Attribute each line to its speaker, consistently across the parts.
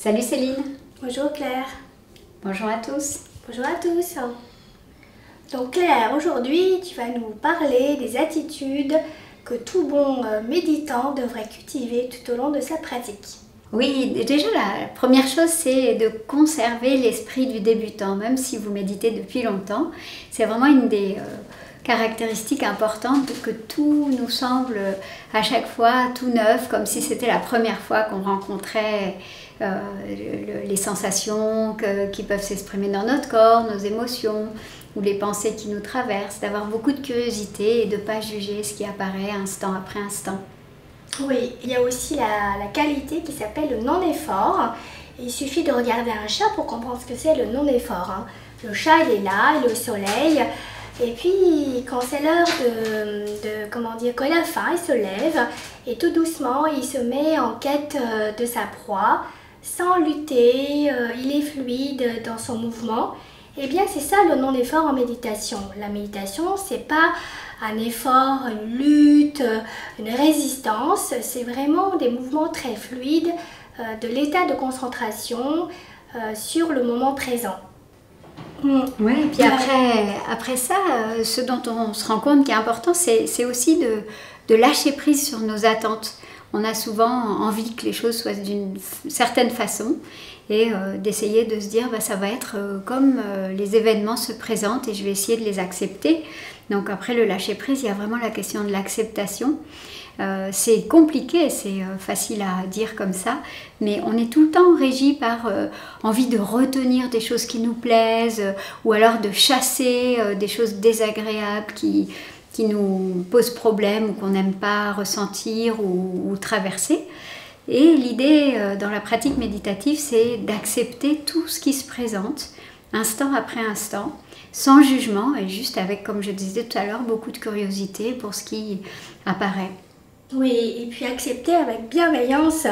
Speaker 1: Salut Céline.
Speaker 2: Bonjour Claire.
Speaker 1: Bonjour à tous.
Speaker 2: Bonjour à tous. Donc Claire, aujourd'hui tu vas nous parler des attitudes que tout bon méditant devrait cultiver tout au long de sa pratique.
Speaker 1: Oui, déjà la première chose c'est de conserver l'esprit du débutant, même si vous méditez depuis longtemps. C'est vraiment une des caractéristiques importantes que tout nous semble à chaque fois tout neuf, comme si c'était la première fois qu'on rencontrait les sensations qui peuvent s'exprimer dans notre corps, nos émotions ou les pensées qui nous traversent, d'avoir beaucoup de curiosité et de ne pas juger ce qui apparaît instant après instant.
Speaker 2: Oui, il y a aussi la qualité qui s'appelle le non-effort. Il suffit de regarder un chat pour comprendre ce que c'est le non-effort. Le chat, il est là, il est au soleil. Et puis, quand c'est l'heure quand il a faim, il se lève et tout doucement, il se met en quête de sa proie, sans lutter, il est fluide dans son mouvement. Eh bien, c'est ça le non-effort en méditation. La méditation, c'est pas un effort, une lutte, une résistance, c'est vraiment des mouvements très fluides de l'état de concentration sur le moment présent.
Speaker 1: Ouais, et puis après ça, ce dont on se rend compte qui est important, c'est aussi de lâcher prise sur nos attentes. On a souvent envie que les choses soient d'une certaine façon et d'essayer de se dire ça va être comme les événements se présentent et je vais essayer de les accepter. Donc après le lâcher prise, il y a vraiment la question de l'acceptation. C'est compliqué, c'est facile à dire comme ça, mais on est tout le temps régi par envie de retenir des choses qui nous plaisent ou alors de chasser des choses désagréables qui nous posent problème ou qu'on n'aime pas ressentir ou traverser. Et l'idée dans la pratique méditative, c'est d'accepter tout ce qui se présente, instant après instant, sans jugement et juste avec, comme je disais tout à l'heure, beaucoup de curiosité pour ce qui apparaît.
Speaker 2: Oui, et puis accepter avec bienveillance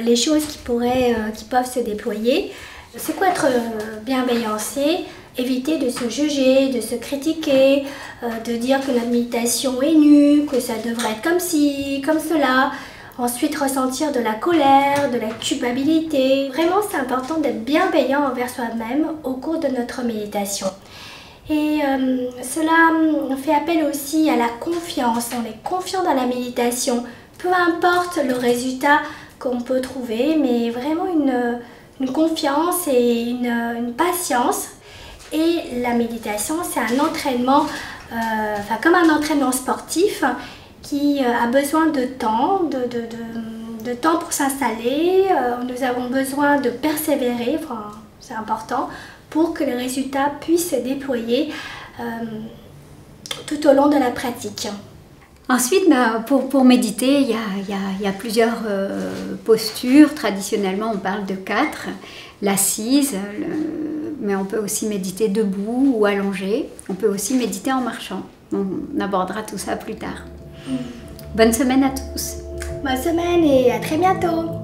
Speaker 2: les choses qui peuvent se déployer. C'est quoi être bienveillant? C'est éviter de se juger, de se critiquer, de dire que notre méditation est nulle, que ça devrait être comme ci, comme cela. Ensuite, ressentir de la colère, de la culpabilité. Vraiment, c'est important d'être bienveillant envers soi-même au cours de notre méditation. Et cela fait appel aussi à la confiance. On est confiant dans la méditation, peu importe le résultat qu'on peut trouver, mais vraiment une confiance et une patience. Et la méditation, c'est un entraînement, comme un entraînement sportif qui a besoin de temps, de temps pour s'installer. Nous avons besoin de persévérer, c'est important, pour que les résultats puissent se déployer tout au long de la pratique.
Speaker 1: Ensuite, pour méditer, il y a plusieurs postures. Traditionnellement, on parle de 4. L'assise, mais on peut aussi méditer debout ou allongé. On peut aussi méditer en marchant. On abordera tout ça plus tard. Bonne semaine à tous.
Speaker 2: Bonne semaine et à très bientôt.